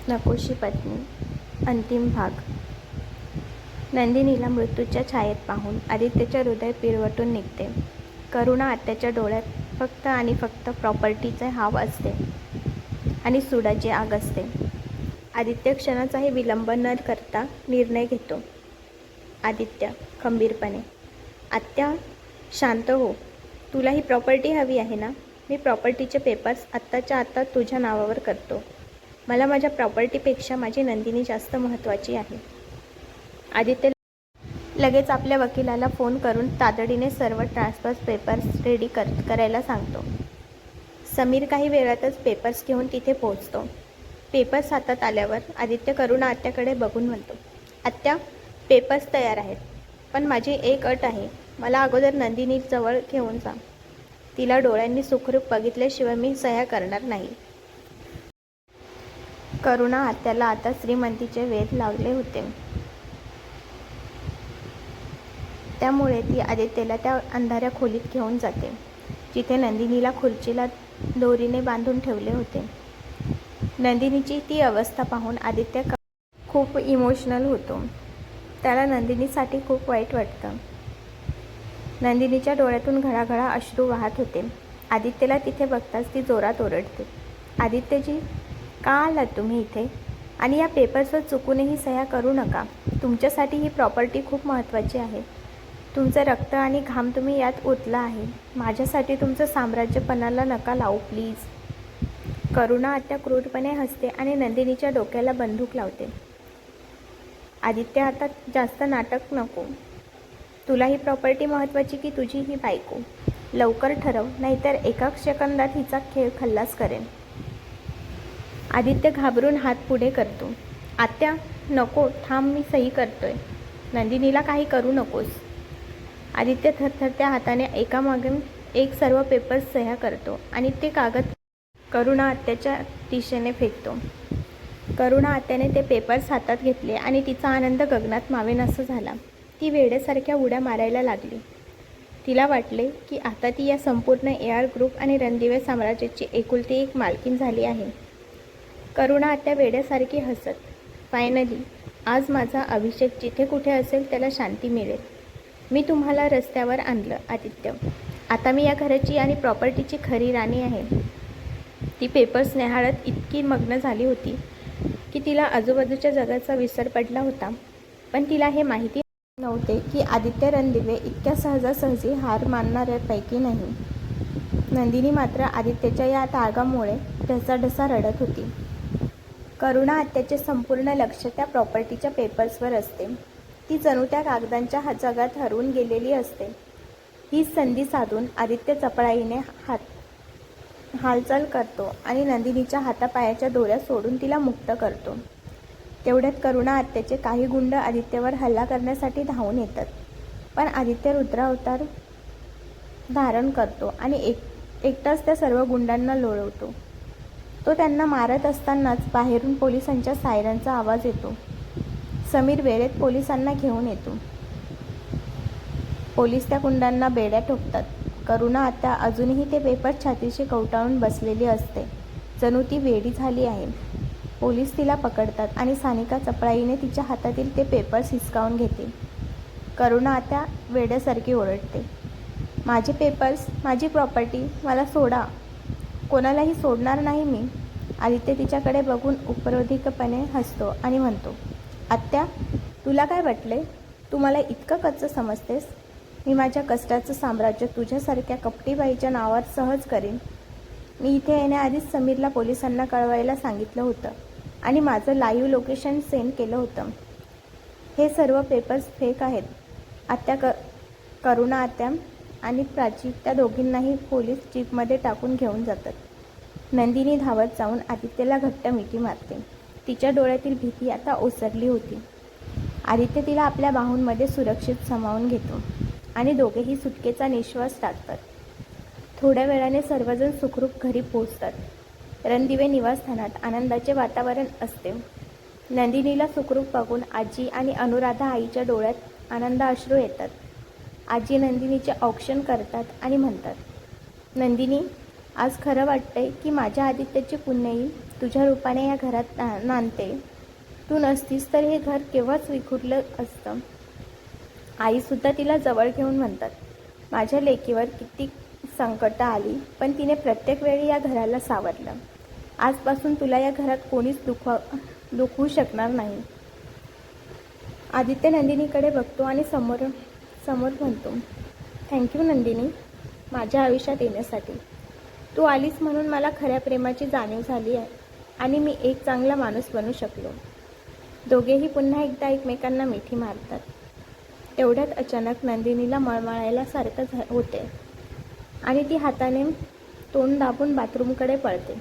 नकोशी पत्नी अंतिम भाग. नंदिनीला मृत्यूच्या छायेत पाहून आदित्यचे हृदय पिरवटून निघते. करुणा आत्याच्या डोळ्यात फक्त आणि फक्त प्रॉपर्टीचे हाव असते आणि सुडाची आग असते. आदित्य क्षणाचाही विलंब न करता निर्णय घेतो. आदित्य खंबीरपणे, आत्या शांत हो. तुला ही प्रॉपर्टी हवी आहे ना? मी प्रॉपर्टीचे पेपर्स आत्ताच्या आत्ता तुझ्या नावावर करतो. मला माझ्या प्रॉपर्टीपेक्षा माझी नंदिनी जास्त महत्त्वाची आहे. आदित्य लगेच आपल्या वकिलाला फोन करून तातडीने सर्व ट्रान्सफर पेपर्स रेडी करायला सांगतो. समीर काही वेळातच पेपर्स घेऊन तिथे पोहोचतो. पेपर्स हातात आल्यावर आदित्य करुणा आत्याकडे बघून म्हणतो, आत्या पेपर्स तयार आहेत, पण माझी एक अट आहे. मला अगोदर नंदिनी जवळ घेऊन जा. तिला डोळ्यांनी सुखरूप बघितल्याशिवाय मी सह्या करणार नाही. करुणा आत्याला आता श्रीमंतीचे वेध लागले होते. त्यामुळे ती आदित्यला त्या अंधाऱ्या खोलीत घेऊन जाते, जिथे नंदिनीला खुर्चीला दोरीने बांधून ठेवले होते. नंदिनीची ती अवस्था पाहून आदित्य खूप इमोशनल होतो. त्याला नंदिनीसाठी खूप वाईट वाटतं. नंदिनीच्या डोळ्यातून घळाघळा अश्रू वाहत होते. आदित्यला तिथे बघताच ती जोरात ओरडते, आदित्यजी, का आलात तुम्ही इथे? आणि या पेपर्सवर चुकूनही सह्या करू नका. तुमच्यासाठी ही प्रॉपर्टी खूप महत्त्वाची आहे. तुमचं रक्त आणि घाम तुम्ही यात ओतला आहे. माझ्यासाठी तुमचं साम्राज्य पणाला नका लावू प्लीज. करुणा आत्या क्रूरपणे हसते आणि नंदिनीच्या डोक्याला बंदूक लावते. आदित्य, आता जास्त नाटक नको. तुला ही प्रॉपर्टी महत्त्वाची की तुझी ही बायको? लवकर ठरव, नाहीतर एका सेकंदात हिचा खेळ खल्लास करेन. आदित्य घाबरून हात पुढे करतो. आत्या नको, थांब, मी सही करतोय. नंदिनीला काही करू नकोस. आदित्य थरथरत्या हाताने एकामागे एक सर्व पेपर्स सह्या करतो आणि ते कागद करुणा आत्याच्या दिशेने फेकतो. करुणा आत्याने ते पेपर्स हातात घेतले आणि तिचा आनंद गगनात मावेनासा झाला. ती वेड्यासारख्या उड्या मारायला लागली. तिला वाटले की आता ती या संपूर्ण AR ग्रुप आणि रणदिवे साम्राज्याची एकुलती एक मालकीण झाली आहे. करुणा आत्या वेड्यासारखी हसत, फायनली आज माझा अभिषेक जिथे कुठे असेल त्याला शांती मिळेल. मी तुम्हाला रस्त्यावर आणलं आदित्य. आता मी या घराची आणि प्रॉपर्टीची खरी राणी आहे. ती पेपर्स न्याहाळत इतकी मग्न झाली होती की तिला आजूबाजूच्या जगाचा विसर पडला होता. पण तिला हे माहिती नव्हते की आदित्य रणदिवे इतक्या सहजासहजी हार मानणाऱ्यापैकी नाही. नंदिनी मात्र आदित्यच्या या त्यागामुळे ढसाढसा रडत होती. करुणा आत्याचे संपूर्ण लक्ष त्या प्रॉपर्टीच्या पेपर्सवर असते. ती जणू त्या कागदांच्या जगात हरवून गेलेली असते. ही संधी साधून आदित्य चपळाईने हालचाल करतो आणि नंदिनीच्या हातापायाच्या दोऱ्या सोडून तिला मुक्त करतो. तेवढ्यात करुणा आत्याचे काही गुंड आदित्यवर हल्ला करण्यासाठी धावून येतात. पण आदित्य रुद्रावतार धारण करतो आणि एकटाच त्या सर्व गुंडांना लोळवतो. तो त्यांना मारत असतानाच बाहेरून पोलिसांच्या सायरनचा आवाज येतो. समीर वेळेत पोलिसांना घेऊन येतो. पोलीस त्या गुंडांना बेड्या ठोकतात. करुणा आत्या अजूनही ते पेपर छातीशी कवटाळून बसलेली असते, जणू ती वेडी झाली आहे. पोलीस तिला पकडतात आणि सानिका चपळाईने तिच्या हातातील ते पेपर्स हिसकावून घेते. करुणा आत्या वेड्यासारखी ओरडते, माझे पेपर्स, माझी प्रॉपर्टी, मला सोडा. कोणालाही सोडणार नाही मी. आदित्य तिच्याकडे बघून उपरोधिकपणे हसतो आणि म्हणतो, आत्या, तुला काय वाटले? तू मला इतकं कच्चं समजतेस? मी माझ्या कष्टाचं साम्राज्य तुझ्यासारख्या कपटीबाईच्या नावावर सहज करेन. मी इथे येण्याआधीच समीरला पोलिसांना कळवायला सांगितलं होतं आणि माझं लाईव्ह लोकेशन सेंड केलं होतं. हे सर्व पेपर्स फेक आहेत. आत्या करुणा आत्या आणि प्राची त्या दोघींनाही पोलीस जीपमध्ये टाकून घेऊन जातात. नंदिनी धावत जाऊन आदित्यला घट्ट मिठी मारते. तिच्या डोळ्यातील भीती आता ओसरली होती. आदित्य तिला आपल्या बाहूंमध्ये सुरक्षित सामावून घेतो आणि दोघेही सुटकेचा निश्वास टाकतात. थोड्या वेळाने सर्वजण सुखरूप घरी पोहोचतात. रणदिवे निवासस्थानात आनंदाचे वातावरण असते. नंदिनीला सुखरूप बघून आजी आणि अनुराधा आईच्या डोळ्यात आनंद अश्रू येतात. आजी नंदिनीचे औक्षण करतात आणि म्हणतात, नंदिनी, आज खरं वाटतंय की माझ्या आदित्याची पुण्य येईल. तुझ्या रूपाने या घरात नांदते. तू नसतीस तर हे घर केव्हाच विखुरलं असतं. आईसुद्धा तिला जवळ घेऊन म्हणतात, माझ्या लेकीवर किती संकटं आली, पण तिने प्रत्येक वेळी या घराला सावरलं. आजपासून तुला या घरात कोणीच दुखवू शकणार नाही. आदित्य नंदिनीकडे बघतो आणि समोर म्हणतो, थँक्यू नंदिनी, माझ्या आयुष्यात येण्यासाठी. तू आलीस म्हणून मला खऱ्या प्रेमाची जाणीव झाली आहे आणि मी एक चांगला माणूस बनू शकलो. दोघेही पुन्हा एकदा एकमेकांना मिठी मारतात. तेवढ्यात अचानक नंदिनीला मळमळायला सारखं होते आणि ती हाताने तोंड दाबून बाथरूमकडे पळते.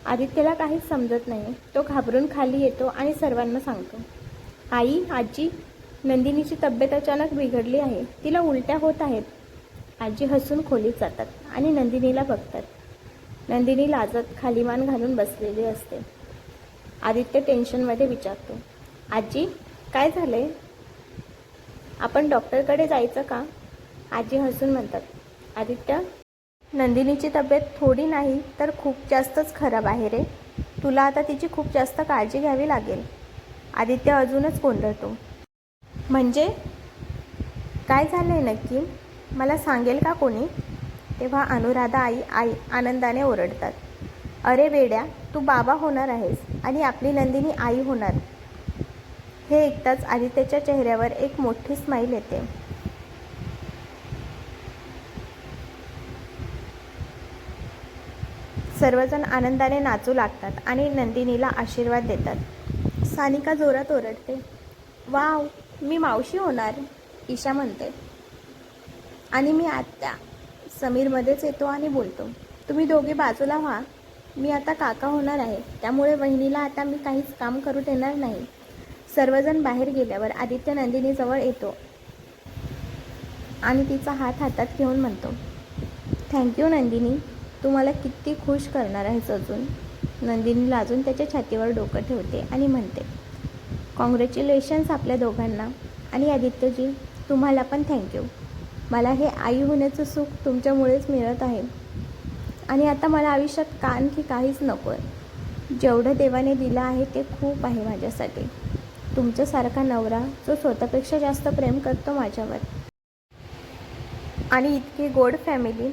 आदित्यला काहीच समजत नाही. तो घाबरून खाली येतो आणि सर्वांना सांगतो, आई, आजी, नंदिनीची तब्येत अचानक बिघडली आहे. तिला उलट्या होत आहेत. आजी हसून खोलीत जातात आणि नंदिनीला बघतात. नंदिनी लाजत खाली मान घालून बसलेली असते. आदित्य टेन्शनमध्ये विचारतो, आजी, काय झाले? आपण डॉक्टरकडे जायचं का? आजी हसून म्हणतात, आदित्य, नंदिनीची तब्येत थोडी नाही तर खूप जास्तच खराब आहे रे. तुला आता तिची खूप जास्त काळजी घ्यावी लागेल. आदित्य अजूनच गोंधळतो. म्हणजे काय झालं आहे नक्की? मला सांगेल का कोणी? तेव्हा अनुराधा आई आनंदाने ओरडतात, अरे वेड्या, तू बाबा होणार आहेस आणि आपली नंदिनी आई होणार. हे ऐकताच आदित्यच्या चेहऱ्यावर एक मोठी स्माईल येते. सर्वजण आनंदाने नाचू लागतात आणि नंदिनीला आशीर्वाद देतात. सानिका जोरात ओरडते, वाव, मी मावशी होणार, ईशा म्हणते. आणि मी आत्या, समीर मध्येच येतो आणि बोलतो, तुम्ही दोघे बाजूला व्हा, मी आता काका होणार आहे, त्यामुळे वहिनीला आता मी काहीच काम करू देणार नाही. सर्वजण बाहेर गेल्यावर आदित्य नंदिनीजवळ येतो आणि तिचा हात हातात घेऊन म्हणतो, थँक्यू नंदिनी, तू मला किती खुश करणार आहेस अजून. नंदिनी लाजून त्याच्या छातीवर डोकं ठेवते आणि म्हणते, कॉंग्रॅच्युलेशन्स आपल्या दोघांना. आणि आदित्यजी, तुम्हाला पण थँक्यू. मला हे आई होण्याचं सुख तुमच्यामुळेच मिळत आहे आणि आता मला आयुष्यात का आणखी काहीच नको आहे. जेवढं देवाने दिलं आहे ते खूप आहे माझ्यासाठी. तुमच्यासारखा नवरा जो स्वतःपेक्षा जास्त प्रेम करतो माझ्यावर, आणि इतकी गोड फॅमिली,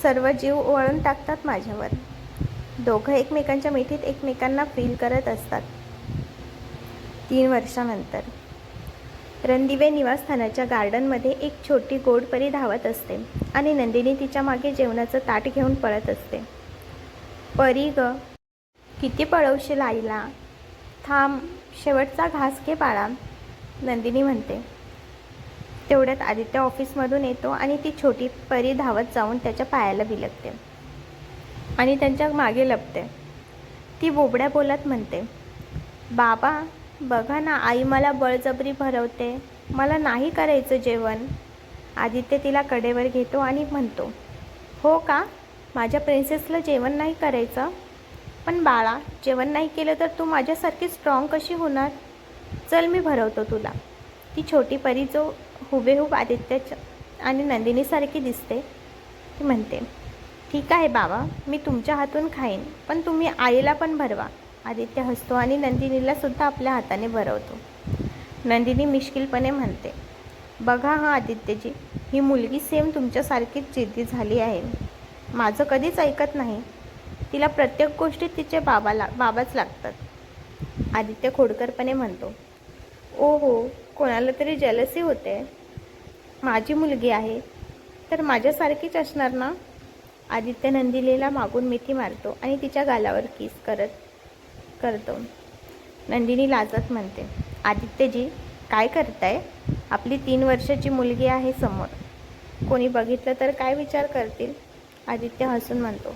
सर्व जीव वळून टाकतात माझ्यावर. दोघं एकमेकांच्या मिठीत एकमेकांना फील करत असतात. 3 वर्षानंतर रणदिवे निवासस्थानाच्या गार्डनमध्ये एक छोटी गोड परी धावत असते आणि नंदिनी तिच्या मागे जेवणाचं ताट घेऊन पळत असते. परी ग, किती पळवशील आईला? थांब, शेवटचा घास घे बाळा, नंदिनी म्हणते. तेवढ्यात आदित्य ऑफिसमधून येतो आणि ती छोटी परी धावत जाऊन त्याच्या पायाला बिलगते आणि त्यांच्या मागे लपते. ती बोबड्या बोलत म्हणते, बाबा बघा ना, आई मला बळजबरी भरवते, मला नाही करायचं जेवण. आदित्य तिला कडेवर घेतो आणि म्हणतो, हो का, माझ्या प्रिन्सेसला जेवण नाही करायचं? पण बाळा, जेवण नाही केलं तर तू माझ्यासारखी स्ट्रॉंग कशी होणार? चल, मी भरवतो तुला. ती छोटी परी, जो हुबेहूब आदित्यच्या आणि नंदिनीसारखी दिसते, ती म्हणते, ठीक आहे बाबा, मी तुमच्या हातून खाईन, पण तुम्ही आईला पण भरवा. आदित्य हसतो आणि नंदिनीला सुद्धा आपल्या हाताने भरवतो. नंदिनी मिश्किलपणे म्हणते, बघा हा आदित्यजी, ही मुलगी सेम तुमच्यासारखीच जिद्दी झाली आहे. माझं कधीच ऐकत नाही. तिला प्रत्येक गोष्टीत तिचे बाबाच लागतात. आदित्य खोडकरपणे म्हणतो, ओ हो, कोणाला तरी जेलसी होते. माझी मुलगी आहे तर माझ्यासारखीच असणार ना? आदित्य नंदिनीला मागून मिठी मारतो आणि तिच्या गालावर किस करतो. नंदिनी लाजत म्हणते, आदित्यजी, काय करताय? आपली 3 वर्षाची मुलगी आहे समोर. कोणी बघितलं तर काय विचार करतील? आदित्य हसून म्हणतो,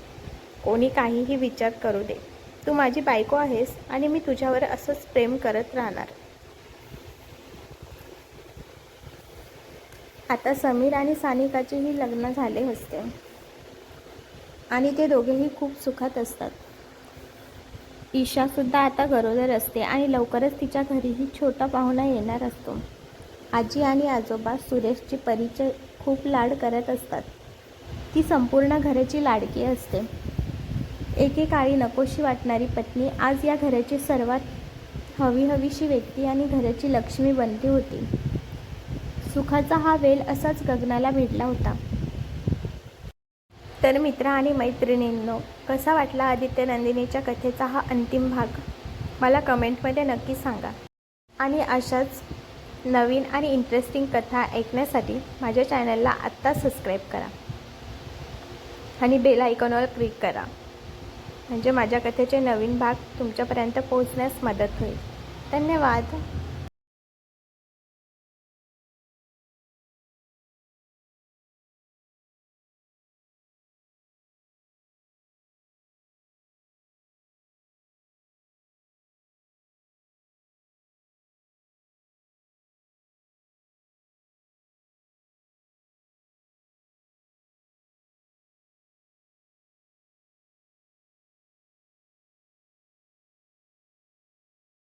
कोणी काहीही विचार करू दे. तू माझी बायको आहेस आणि मी तुझ्यावर असंच प्रेम करत राहणार. आता समीर आणि सानिकाचेही लग्न झाले असते आणि ते दोघेही खूप सुखात असतात. ईशासुद्धा आता गरोदर असते आणि लवकरच तिच्या घरीही छोटा पाहुणा येणार असतो. आजी आणि आजोबा सुरेशची परीचे खूप लाड करत असतात. ती संपूर्ण घराची लाडकी असते. एकेकाळी नकोशी वाटणारी पत्नी आज या घराची सर्वात हवीशी व्यक्ती आणि घराची लक्ष्मी बनली होती. सुखाचा हा वेल असाच गगनाला भिडला होता. तर मित्र आणि मैत्रिणींनो, कसा वाटला आदित्य नंदिनीच्या कथेचा हा अंतिम भाग मला कमेंटमध्ये नक्की सांगा. आणि अशाच नवीन आणि इंटरेस्टिंग कथा ऐकण्यासाठी माझ्या चॅनलला आत्ता सबस्क्राईब करा आणि बेल आयकॉनवर क्लिक करा, म्हणजे माझ्या कथेचे नवीन भाग तुमच्यापर्यंत पोहोचण्यास मदत होईल. धन्यवाद.